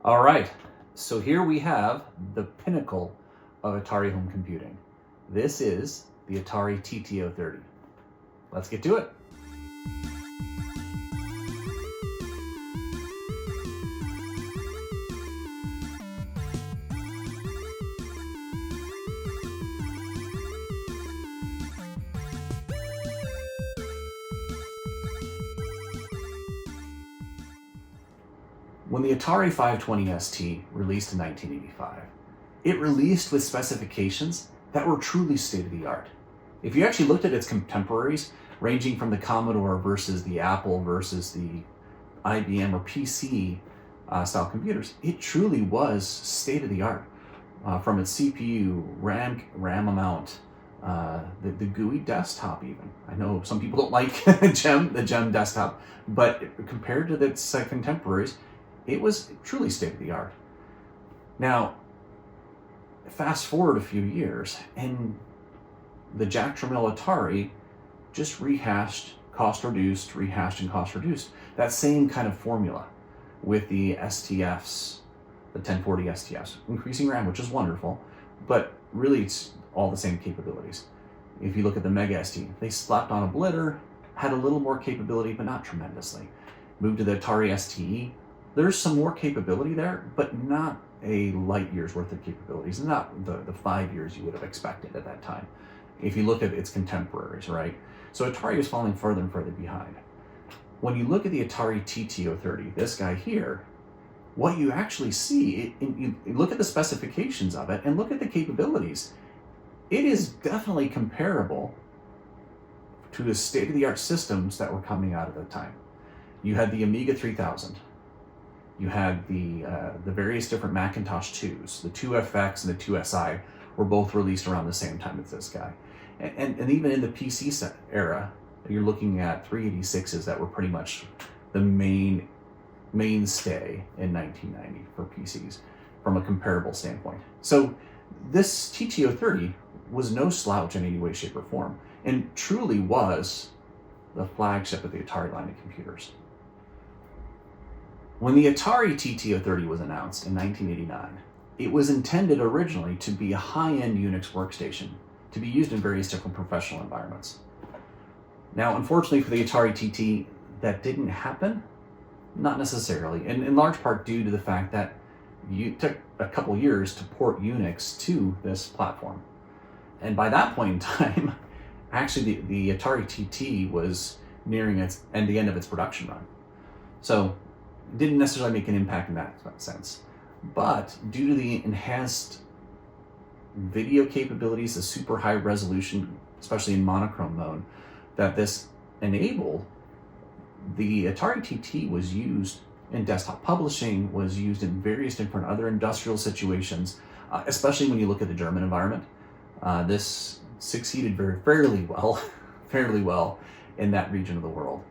All right, so here we have the pinnacle of Atari home computing. This is the Atari TT-030. Let's get to it. When the Atari 520 ST released in 1985, it released with specifications that were truly state-of-the-art. If you actually looked at its contemporaries, ranging from the Commodore versus the Apple versus the IBM or PC style computers, it truly was state-of-the-art. From its CPU, RAM amount, the GUI desktop even. I know some people don't like the GEM desktop, but compared to its contemporaries, it was truly state-of-the-art. Now, fast forward a few years, and the Jack Tramiel Atari just rehashed, cost reduced, rehashed and cost reduced. That same kind of formula with the STFs, the 1040 STFs, increasing RAM, which is wonderful, but really it's all the same capabilities. If you look at the Mega ST, they slapped on a blitter, had a little more capability, but not tremendously. Moved to the Atari STE, there's some more capability there, but not a light year's worth of capabilities, not the 5 years you would have expected at that time. If you look at its contemporaries, right? So Atari is falling further and further behind. When you look at the Atari TT-030, this guy here, what you actually see, you look at the specifications of it and look at the capabilities. It is definitely comparable to the state-of-the-art systems that were coming out at the time. You had the Amiga 3000. You had the various different Macintosh 2s. The 2FX and the 2SI were both released around the same time as this guy. And even in the PC set era, you're looking at 386s that were pretty much the mainstay in 1990 for PCs from a comparable standpoint. So this TT-030 was no slouch in any way, shape, or form, and truly was the flagship of the Atari line of computers. When the Atari TT-030 was announced in 1989, it was intended originally to be a high-end Unix workstation to be used in various different professional environments. Now, unfortunately for the Atari TT, that didn't happen. Not necessarily, and in large part due to the fact that it took a couple years to port Unix to this platform. And by that point in time, actually the Atari TT was nearing the end of its production run. So it didn't necessarily make an impact in that sense. But due to the enhanced video capabilities, the super high resolution, especially in monochrome mode, that this enabled, the Atari TT was used in desktop publishing, was used in various different other industrial situations, especially when you look at the German environment. This succeeded fairly well in that region of the world.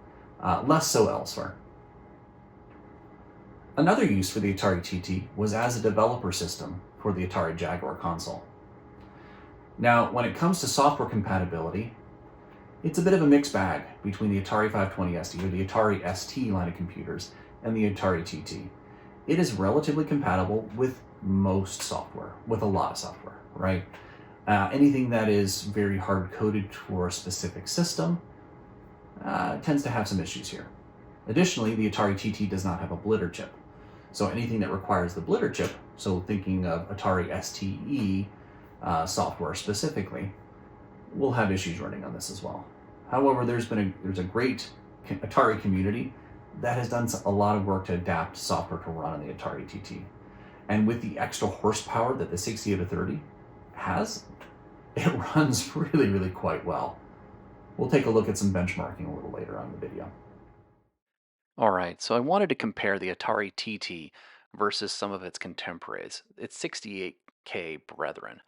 Less so elsewhere. Another use for the Atari TT was as a developer system for the Atari Jaguar console. Now, when it comes to software compatibility, it's a bit of a mixed bag between the Atari 520 ST or the Atari ST line of computers and the Atari TT. It is relatively compatible with most software, with a lot of software, right? Anything that is very hard-coded for a specific system tends to have some issues here. Additionally, the Atari TT does not have a blitter chip. So anything that requires the blitter chip, so thinking of Atari STE software specifically, will have issues running on this as well. However, there's a great Atari community that has done a lot of work to adapt software to run on the Atari TT. And with the extra horsepower that the 6830 has, it runs really, really quite well. We'll take a look at some benchmarking a little later on in the video. All right, so I wanted to compare the Atari TT versus some of its contemporaries, its 68K brethren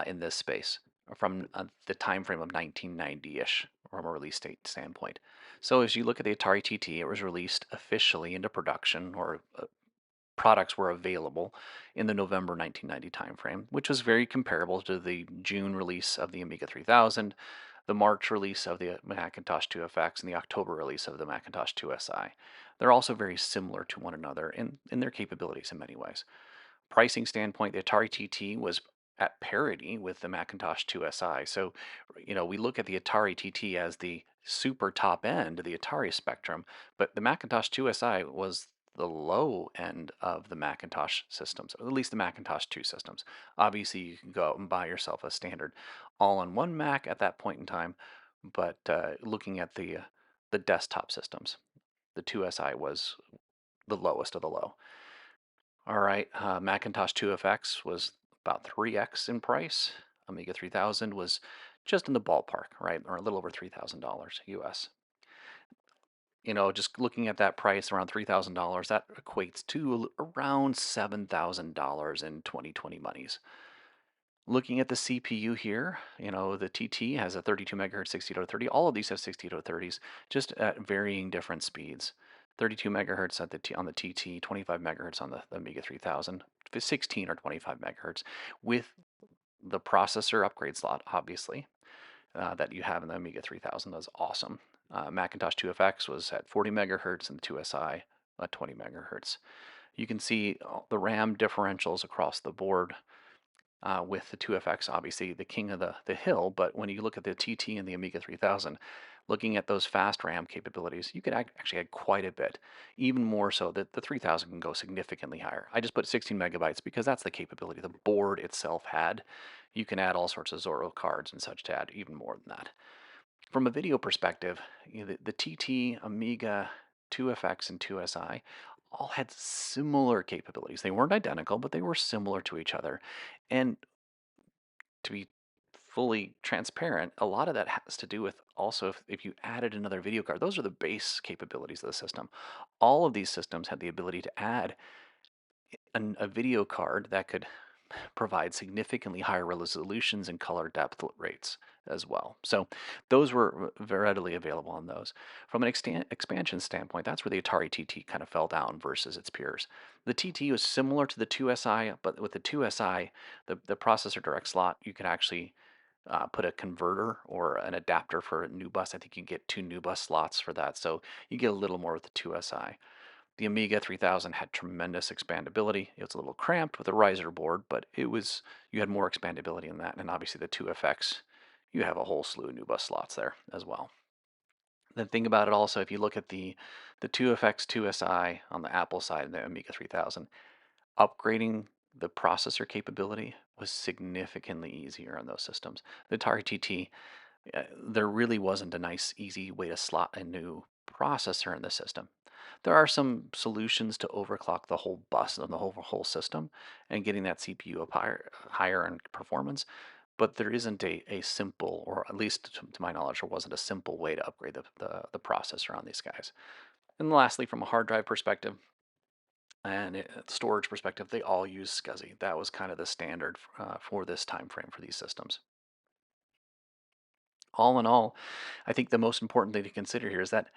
in this space from the time frame of 1990-ish from a release date standpoint. So as you look at the Atari TT, it was released officially into production, or products were available in the November 1990 timeframe, which was very comparable to the June release of the Amiga 3000, the March release of the Macintosh 2FX and the October release of the Macintosh 2SI. They're also very similar to one another in their capabilities in many ways. Pricing standpoint, the Atari TT was at parity with the Macintosh 2SI. So, we look at the Atari TT as the super top end of the Atari spectrum, but the Macintosh 2SI was the low end of the Macintosh systems, or at least the Macintosh 2 systems. Obviously, you can go out and buy yourself a standard all-in-one Mac at that point in time, but looking at the desktop systems, the 2SI was the lowest of the low. All right, Macintosh 2FX was about 3x in price. Amiga 3000 was just in the ballpark, right, or a little over $3,000 US. Just looking at that price around $3,000, that equates to around $7,000 in 2020 monies. Looking at the CPU here, the TT has a 32 megahertz 60-30. All of these have 60-30s, just at varying different speeds. 32 megahertz on the TT, 25 megahertz on the Amiga 3000, 16 or 25 megahertz, with the processor upgrade slot, obviously, that you have in the Amiga 3000. That's awesome. Macintosh 2FX was at 40 megahertz and the 2SI at 20 megahertz. You can see the RAM differentials across the board. With the 2FX, obviously the king of the hill, but when you look at the TT and the Amiga 3000, looking at those fast RAM capabilities, you could actually add quite a bit, even more so that the 3000 can go significantly higher. I just put 16 megabytes because that's the capability the board itself had. You can add all sorts of Zorro cards and such to add even more than that. From a video perspective, the TT, Amiga, 2FX, and 2SI all had similar capabilities. They weren't identical, but they were similar to each other. And to be fully transparent, a lot of that has to do with also if you added another video card. Those are the base capabilities of the system. All of these systems had the ability to add a video card that could provide significantly higher resolutions and color depth rates as well. So those were readily available on those. From an expansion standpoint, that's where the Atari TT kind of fell down versus its peers. The TT was similar to the 2SI, but with the 2SI, the processor direct slot, you could actually put a converter or an adapter for a new bus. I think you get 2 new bus slots for that, so you get a little more with the 2SI. The Amiga 3000 had tremendous expandability. It was a little cramped with a riser board, but you had more expandability in that. And obviously the 2FX, you have a whole slew of new bus slots there as well. Then think about it also, if you look at the 2FX 2SI on the Apple side of the Amiga 3000, upgrading the processor capability was significantly easier on those systems. The Atari TT, there really wasn't a nice, easy way to slot a new processor in the system. There are some solutions to overclock the whole bus and the whole system and getting that CPU up higher in performance, but there isn't a simple, or at least to my knowledge, there wasn't a simple way to upgrade the processor on these guys. And lastly, from a hard drive perspective and storage perspective, they all use SCSI. That was kind of the standard for this time frame for these systems. All in all, I think the most important thing to consider here is that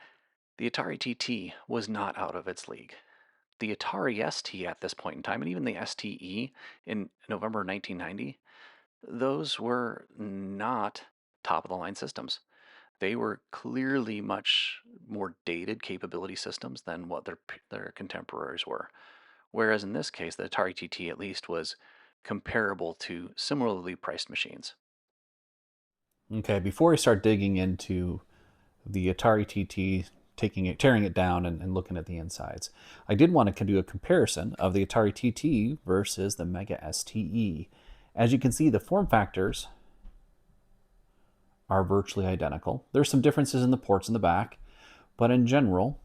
the Atari TT was not out of its league. The Atari ST at this point in time, and even the STE in November 1990, those were not top of the line systems. They were clearly much more dated capability systems than what their contemporaries were. Whereas in this case, the Atari TT at least was comparable to similarly priced machines. Okay, before I start digging into the Atari TT, tearing it down and looking at the insides, I did want to do a comparison of the Atari TT versus the Mega STE. As you can see, the form factors are virtually identical. There's some differences in the ports in the back, but in general,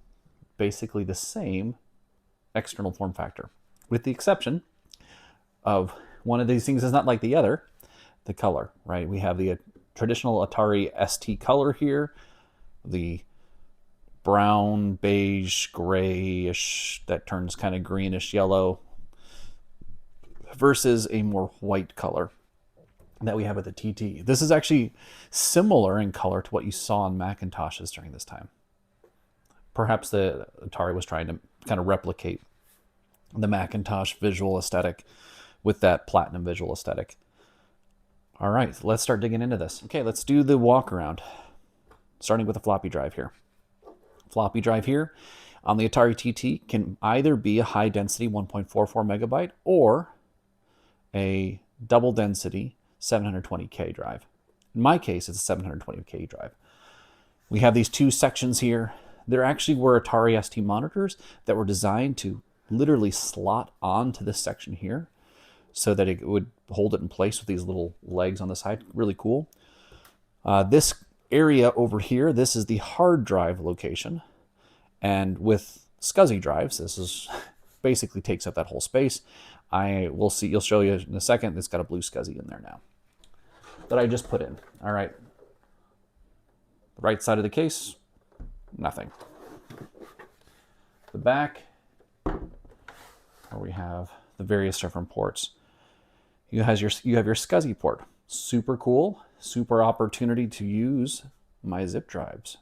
basically the same external form factor, with the exception of one of these things is not like the other, the color, right? We have the traditional Atari ST color here, the brown, beige, grayish, that turns kind of greenish yellow, versus a more white color that we have with the TT. This is actually similar in color to what you saw on Macintoshes during this time. Perhaps the Atari was trying to kind of replicate the Macintosh visual aesthetic with that platinum visual aesthetic. All right, so let's start digging into this. Okay, let's do the walk around, starting with the floppy drive here. Floppy drive here on the Atari TT can either be a high density 1.44 megabyte or a double density 720K drive. In my case, it's a 720K drive. We have these two sections here. There actually were Atari ST monitors that were designed to literally slot onto this section here so that it would hold it in place with these little legs on the side. Really cool. This area over here, this is the hard drive location. And with SCSI drives, this is basically takes up that whole space. We'll see, you'll show you in a second, it's got a blue SCSI in there now that I just put in. All right. The right side of the case, nothing. The back, where we have the various different ports. You have your SCSI port. Super cool, super opportunity to use my zip drives.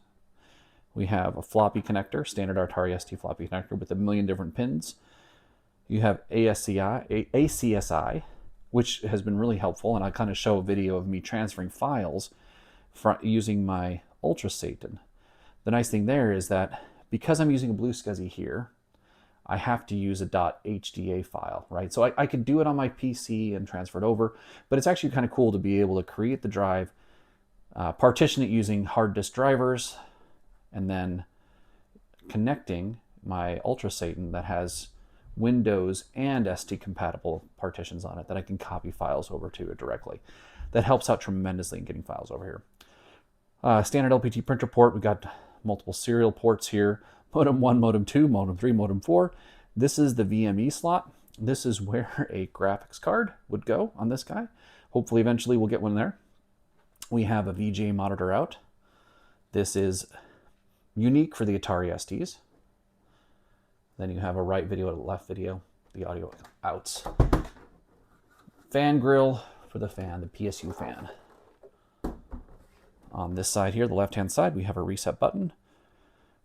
We have a floppy connector, standard Atari ST floppy connector with a million different pins. You have ACSI, which has been really helpful, and I kind of show a video of me transferring files using my Ultra Satan. The nice thing there is that because I'm using a blue SCSI here, I have to use a .hda file, right? So I could do it on my PC and transfer it over, but it's actually kind of cool to be able to create the drive, partition it using hard disk drivers, and then connecting my Ultra Satan that has Windows and ST compatible partitions on it that I can copy files over to it directly. That helps out tremendously in getting files over here. Standard LPT printer port, we've got multiple serial ports here. Modem 1, Modem 2, Modem 3, Modem 4. This is the VME slot. This is where a graphics card would go on this guy. Hopefully eventually we'll get one there. We have a VGA monitor out. This is unique for the Atari STs. Then you have a right video and a left video, the audio outs. Fan grill for the fan, the PSU fan. On this side here, the left-hand side, we have a reset button.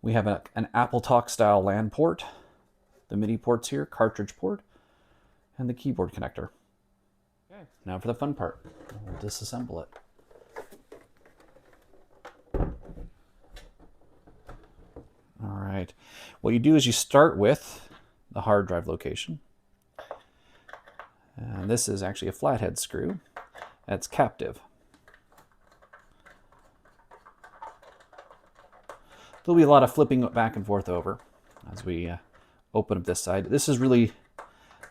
We have an Apple Talk style LAN port, the MIDI ports here, cartridge port, and the keyboard connector. Okay, now for the fun part. We'll disassemble it. All right, what you do is you start with the hard drive location. And this is actually a flathead screw. That's captive. There'll be a lot of flipping back and forth over as we open up this side. This is really,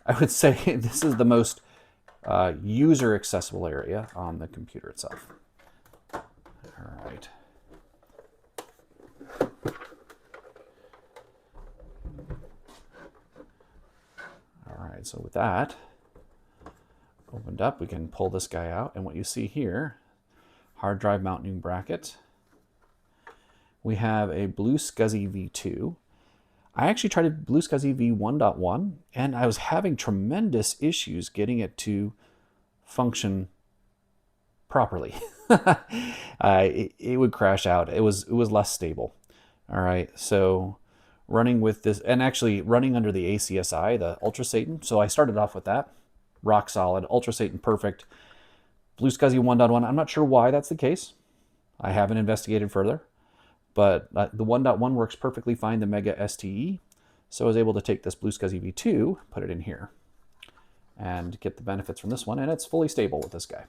I would say, this is the most user accessible area on the computer itself. All right. All right, so with that opened up, we can pull this guy out. And what you see here, hard drive mounting bracket. We have a blue SCSI V2. I actually tried a blue SCSI V1.1 and I was having tremendous issues getting it to function properly. It would crash out. It was less stable. All right, so running with this, and actually running under the ACSI, the Ultra Satan. So I started off with that, rock solid, Ultra Satan perfect. Blue SCSI 1.1, I'm not sure why that's the case. I haven't investigated further. But the 1.1 works perfectly fine, the Mega STE. So I was able to take this blue SCSI V2, put it in here, and get the benefits from this one, and it's fully stable with this guy.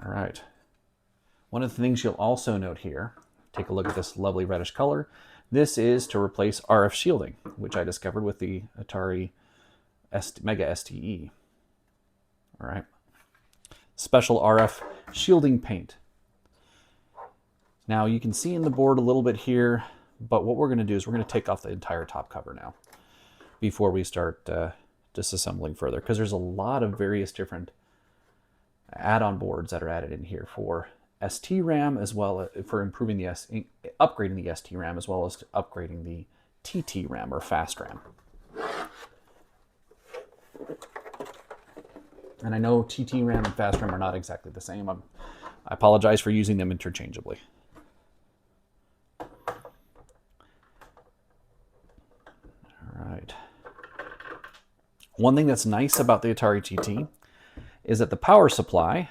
All right. One of the things you'll also note here, take a look at this lovely reddish color. This is to replace RF shielding, which I discovered with the Atari Mega STE. All right. Special RF shielding paint. Now you can see in the board a little bit here, but what we're going to do is we're going to take off the entire top cover now before we start disassembling further, because there's a lot of various different add-on boards that are added in here for ST-RAM, as well as for improving upgrading the ST-RAM, as well as upgrading the TT-RAM or fast RAM. And I know TT-RAM and fast RAM are not exactly the same. I apologize for using them interchangeably. All right. One thing that's nice about the Atari TT is that the power supply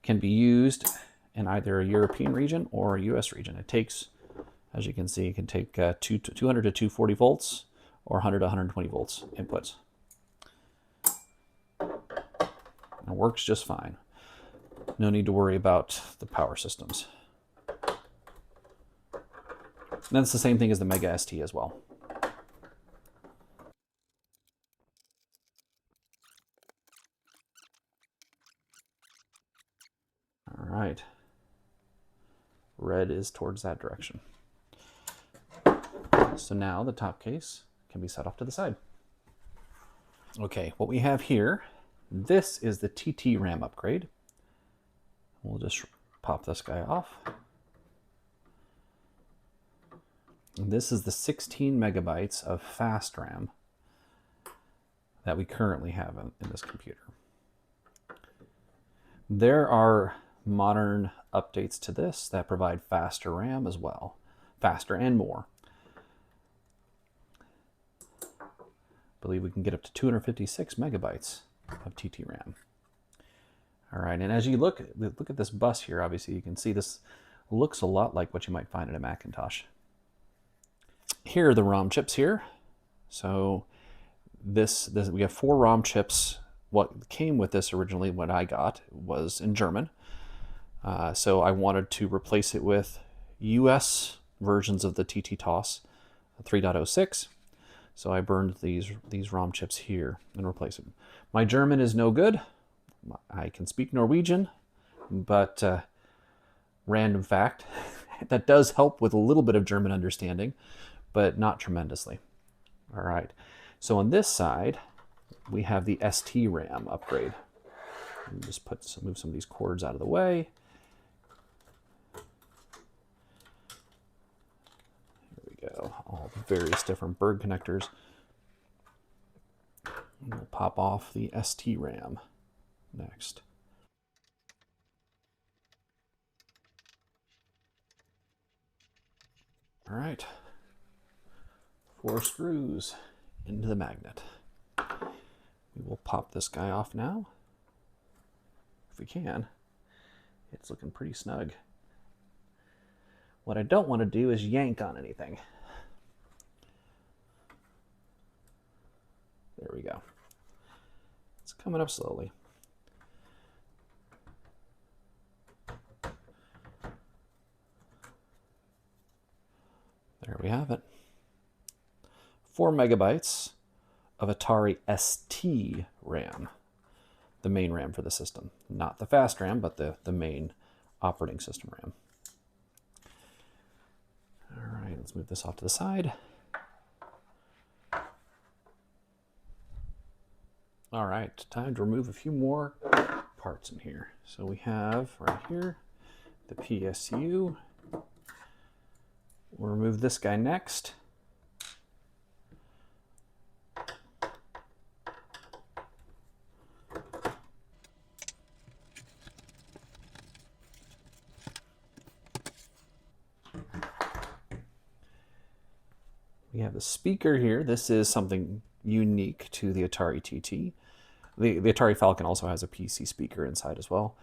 can be used in either a European region or a US region. It takes, as you can see, it can take 200 to 240 volts or 100 to 120 volts inputs. It works just fine. No need to worry about the power systems. And that's the same thing as the Mega ST as well. All right. Red is towards that direction. So now the top case can be set off to the side. Okay, what we have here, this is the TT RAM upgrade. We'll just pop this guy off. This is the 16 megabytes of fast RAM that we currently have in this computer. There are modern updates to this that provide faster RAM as well, faster and more. I believe we can get up to 256 megabytes of TT RAM. All right, and as you look at this bus here, obviously you can see this looks a lot like what you might find in a Macintosh. Here are the ROM chips here. So this we have 4 ROM chips. What came with this originally, what I got, was in German. So I wanted to replace it with US versions of the TT TOS 3.06. So I burned these ROM chips here and replaced them. My German is no good. I can speak Norwegian, but random fact, that does help with a little bit of German understanding, but not tremendously. All right, so on this side, we have the ST RAM upgrade. Just move some of these cords out of the way. Here we go, all the various different bird connectors. And we'll pop off the ST RAM next. All right, 4 screws into the magnet. We will pop this guy off now, if we can. It's looking pretty snug. What I don't want to do is yank on anything. There we go. It's coming up slowly. There we have it. 4 megabytes of Atari ST RAM, the main RAM for the system. Not the fast RAM, but the main operating system RAM. All right, let's move this off to the side. All right, time to remove a few more parts in here. So we have right here the PSU. We'll remove this guy next. We have the speaker here. This is something unique to the Atari TT. The Atari Falcon also has a PC speaker inside as well.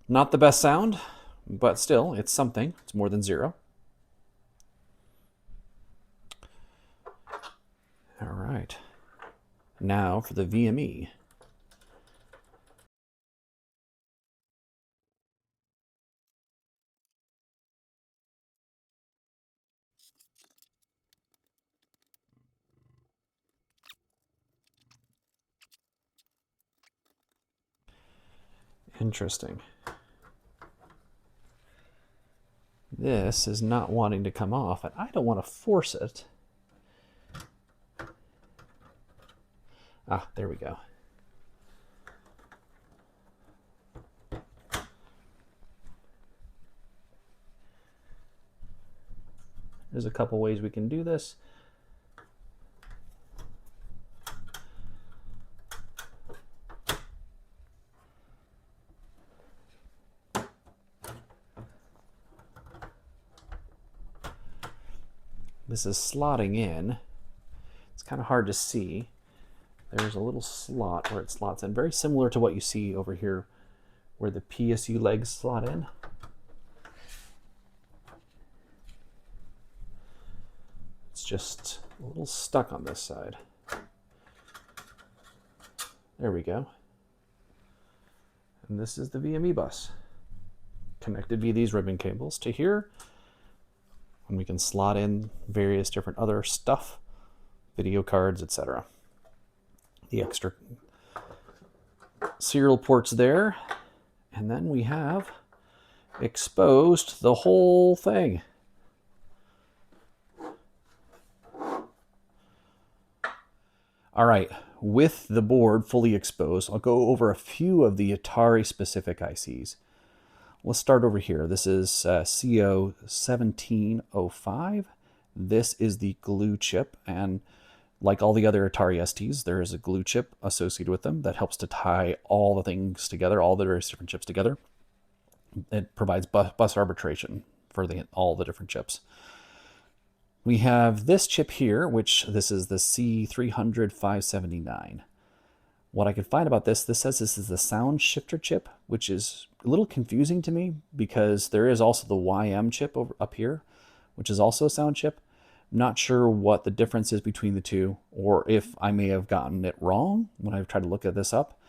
Not the best sound, but still, it's something. It's more than 0. All right. Now for the VME. Interesting. This is not wanting to come off, and I don't want to force it. Ah, there we go. There's a couple ways we can do this. This is slotting in. It's kind of hard to see. There's a little slot where it slots in, very similar to what you see over here where the PSU legs slot in. It's just a little stuck on this side. There we go. And this is the VME bus, connected via these ribbon cables to here. And we can slot in various different other stuff, video cards, etc. The extra serial ports there. And then we have exposed the whole thing. All right, with the board fully exposed, I'll go over a few of the Atari specific ICs. Let's start over here. This is CO1705. This is the glue chip, and like all the other Atari STs, there is a glue chip associated with them that helps to tie all the things together, all the various different chips together. It provides bus arbitration for all the different chips. We have this chip here, which this is the C300-579. What I could find about this says this is the sound shifter chip, which is a little confusing to me because there is also the YM chip up here, which is also a sound chip. I'm not sure what the difference is between the two, or if I may have gotten it wrong when I've tried to look at this up.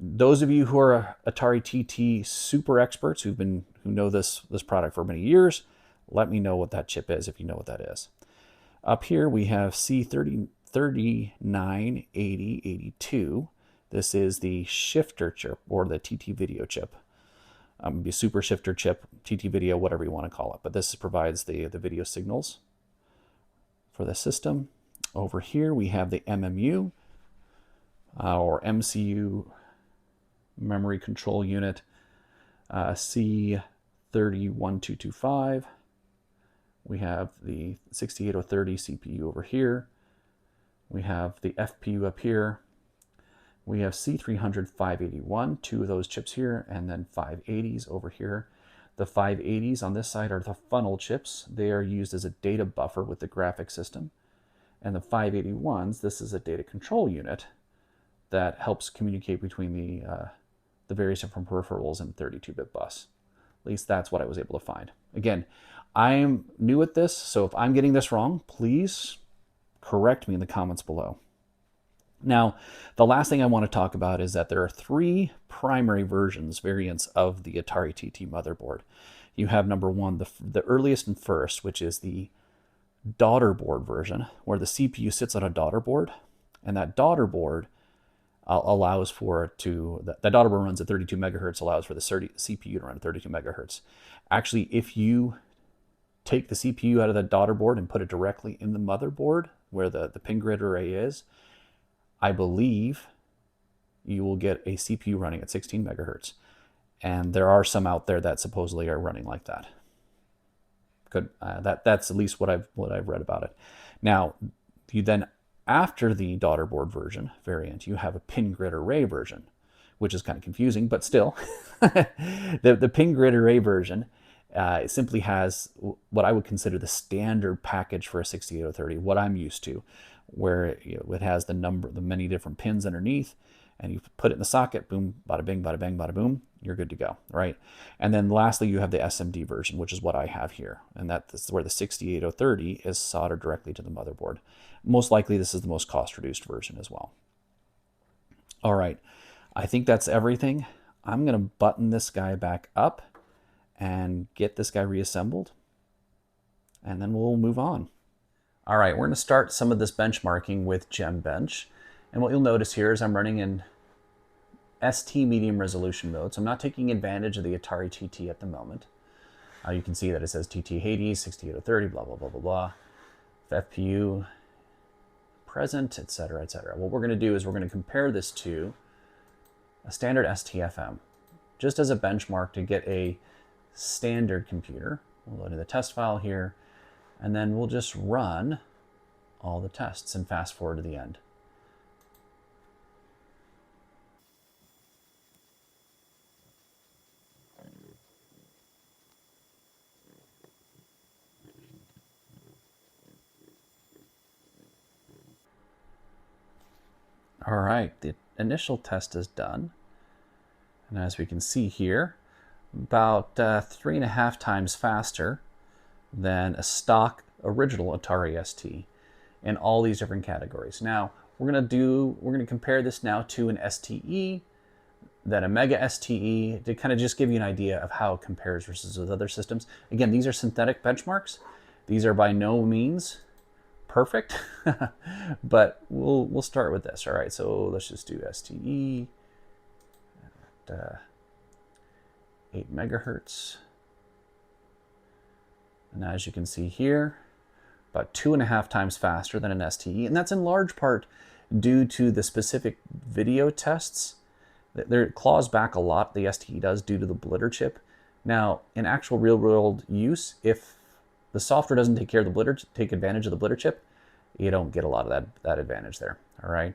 Those of you who are Atari TT super experts who know this product for many years, let me know what that chip is if you know what that is. Up here we have C398082. This is the shifter chip, or the TT video chip. Be super shifter chip, TT video, whatever you want to call it. But this provides the video signals for the system. Over here we have the MMU, or MCU memory control unit, C301225. We have the 68030 CPU over here. We have the FPU up here. We have C300-581, two of those chips here, and then 580s over here. The 580s on this side are the funnel chips. They are used as a data buffer with the graphic system. And the 581s, this is a data control unit that helps communicate between the various different peripherals in 32-bit bus. At least that's what I was able to find. Again, I'm new at this, so if I'm getting this wrong, please correct me in the comments below. Now, the last thing I want to talk about is that there are three primary variants of the Atari TT motherboard. You have number one, the earliest and first, which is the daughter board version, where the CPU sits on a daughter board, and that daughter board allows for it to, that daughter board runs at 32 megahertz, allows for the CPU to run at 32 megahertz. Actually, if you take the CPU out of the daughter board and put it directly in the motherboard where the pin grid array is, I believe you will get a CPU running at 16 megahertz. And there are some out there that supposedly are running like that. Good. That's at least what I've read about it. Now, you then, after the daughter board variant, you have a pin grid array version, which is kind of confusing, but still, the pin grid array version simply has what I would consider the standard package for a 68030, what I'm used to, where it has the many different pins underneath, and you put it in the socket, boom, bada bing, bada bang, bada boom, you're good to go, right? And then lastly, you have the SMD version, which is what I have here, and that's where the 68030 is soldered directly to the motherboard. Most likely, this is the most cost-reduced version as well. All right, I think that's everything. I'm going to button this guy back up and get this guy reassembled, and then we'll move on. All right, we're going to start some of this benchmarking with GemBench. And what you'll notice here is I'm running in ST medium resolution mode, so I'm not taking advantage of the Atari TT at the moment. You can see that it says TT Hades, 68030, blah, blah, blah, blah, blah. FPU present, etc., etc. What we're going to do is we're going to compare this to a standard STFM, just as a benchmark to get a standard computer. We'll load in the test file here, and then we'll just run all the tests and fast forward to the end. All right, the initial test is done. And as we can see here, about 3.5 times faster than a stock original Atari ST in all these different categories. Now, we're gonna compare this now to an STE, then a Mega STE, to kind of just give you an idea of how it compares versus with other systems. Again, these are synthetic benchmarks. These are by no means perfect, but we'll start with this. All right, so let's just do STE at 8 megahertz. And as you can see here, about 2.5 times faster than an STE, and that's in large part due to the specific video tests. It claws back a lot, the STE does, due to the blitter chip. Now, in actual real-world use, if the software doesn't take advantage of the blitter chip, you don't get a lot of that advantage there. All right.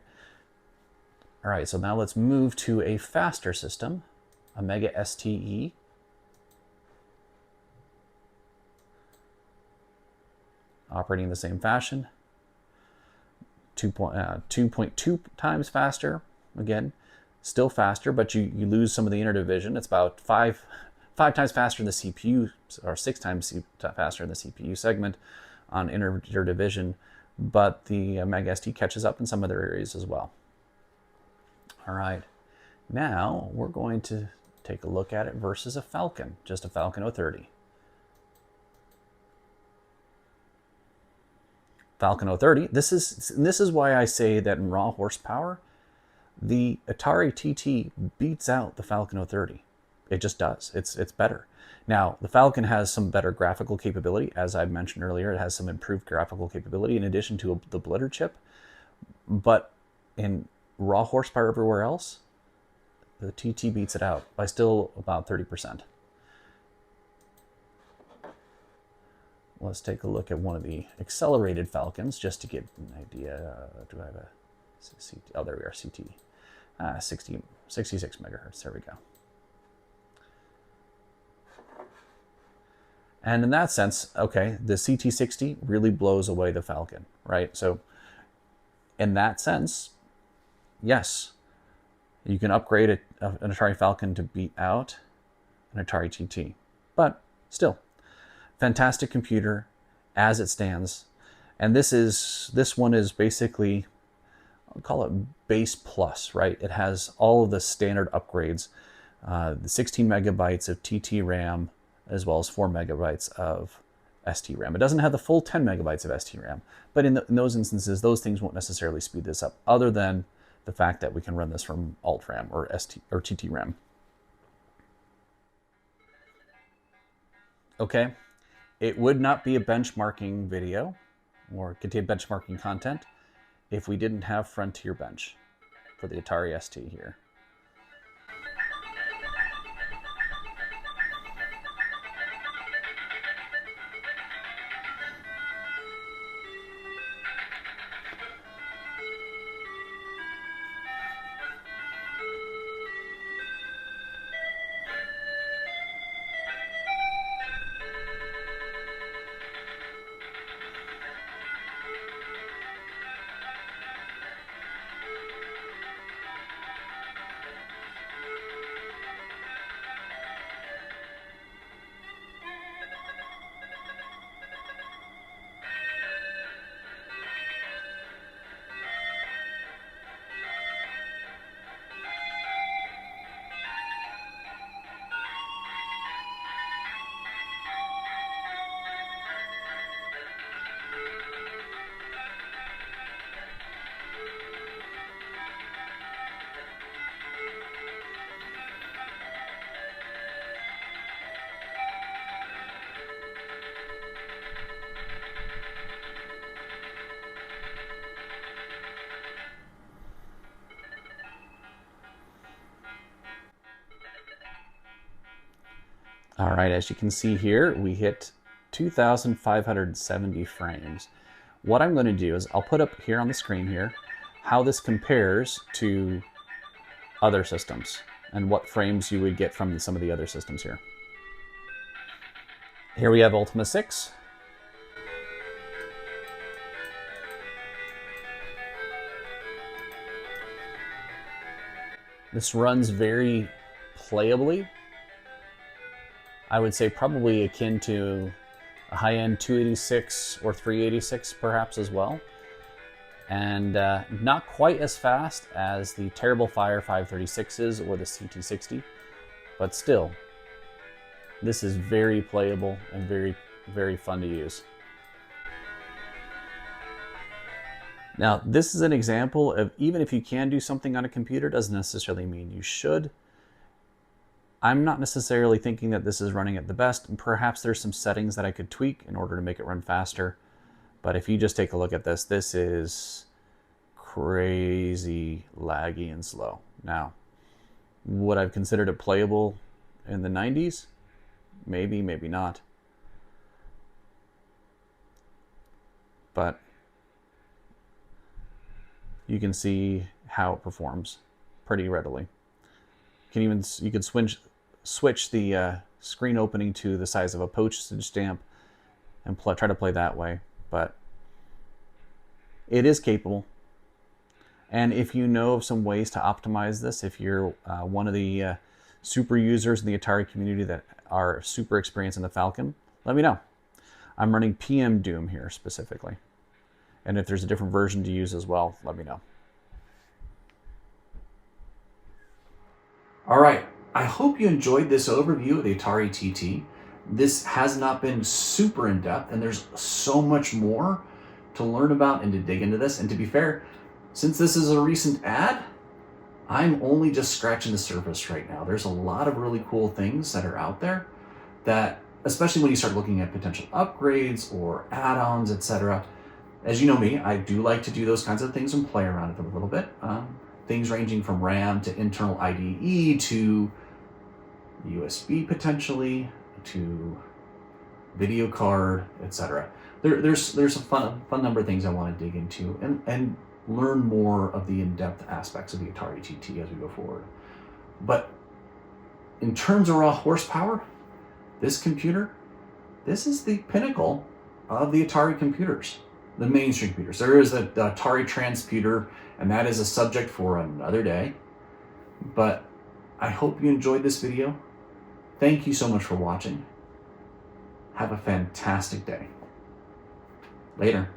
All right. So now let's move to a faster system, a Mega STE. Operating in the same fashion, 2.2 times faster. Again, still faster, but you lose some of the interdivision. It's about five times faster in the CPU, or 6 times faster in the CPU segment on interdivision, but the Mega ST catches up in some other areas as well. All right, now we're going to take a look at it versus a Falcon, just a Falcon 030. Falcon 030, this is why I say that in raw horsepower, the Atari TT beats out the Falcon 030. It just does. It's better. Now, the Falcon has some better graphical capability. As I mentioned earlier, it has some improved graphical capability in addition to the blitter chip. But in raw horsepower everywhere else, the TT beats it out by still about 30%. Let's take a look at one of the accelerated Falcons just to get an idea. Do I have a CT? Oh, there we are, CT. 66 megahertz, there we go. And in that sense, okay, the CT60 really blows away the Falcon, right? So in that sense, yes, you can upgrade an Atari Falcon to beat out an Atari TT. But still, fantastic computer as it stands. And this one is basically, I'll call it base plus, right? It has all of the standard upgrades, the 16 megabytes of TT RAM, as well as 4 megabytes of ST RAM. It doesn't have the full 10 megabytes of ST RAM, but in those instances, those things won't necessarily speed this up, other than the fact that we can run this from alt RAM or TT RAM. Okay, it would not be a benchmarking video or contain benchmarking content if we didn't have Frontier Bench for the Atari ST here. All right, as you can see here, we hit 2,570 frames. What I'm going to do is I'll put up here on the screen here how this compares to other systems and what frames you would get from some of the other systems here. Here we have Ultima 6. This runs very playably. I would say probably akin to a high-end 286 or 386 perhaps as well. And not quite as fast as the Terrible Fire 536s or the CT60, but still, this is very playable and very, very fun to use. Now, this is an example of, even if you can do something on a computer, doesn't necessarily mean you should. I'm not necessarily thinking that this is running at the best, and perhaps there's some settings that I could tweak in order to make it run faster. But if you just take a look at this, this is crazy laggy and slow. Now, would I've considered it playable in the 90s? Maybe, maybe not. But you can see how it performs pretty readily. You could switch the screen opening to the size of a postage stamp and try to play that way. But it is capable. And if you know of some ways to optimize this, if you're one of the super users in the Atari community that are super experienced in the Falcon, let me know. I'm running PM Doom here specifically. And if there's a different version to use as well, let me know. All right, I hope you enjoyed this overview of the Atari TT. This has not been super in-depth, and there's so much more to learn about and to dig into this. And to be fair, since this is a recent ad, I'm only just scratching the surface right now. There's a lot of really cool things that are out there that, especially when you start looking at potential upgrades or add-ons, etc. As you know me, I do like to do those kinds of things and play around with them a little bit. Things ranging from RAM to internal IDE to USB potentially to video card, etc. There's a fun number of things I want to dig into and learn more of the in-depth aspects of the Atari TT as we go forward. But in terms of raw horsepower, this computer, this is the pinnacle of the Atari computers, the mainstream computers. There is the Atari Transputer, and that is a subject for another day. But I hope you enjoyed this video. Thank you so much for watching. Have a fantastic day. Later.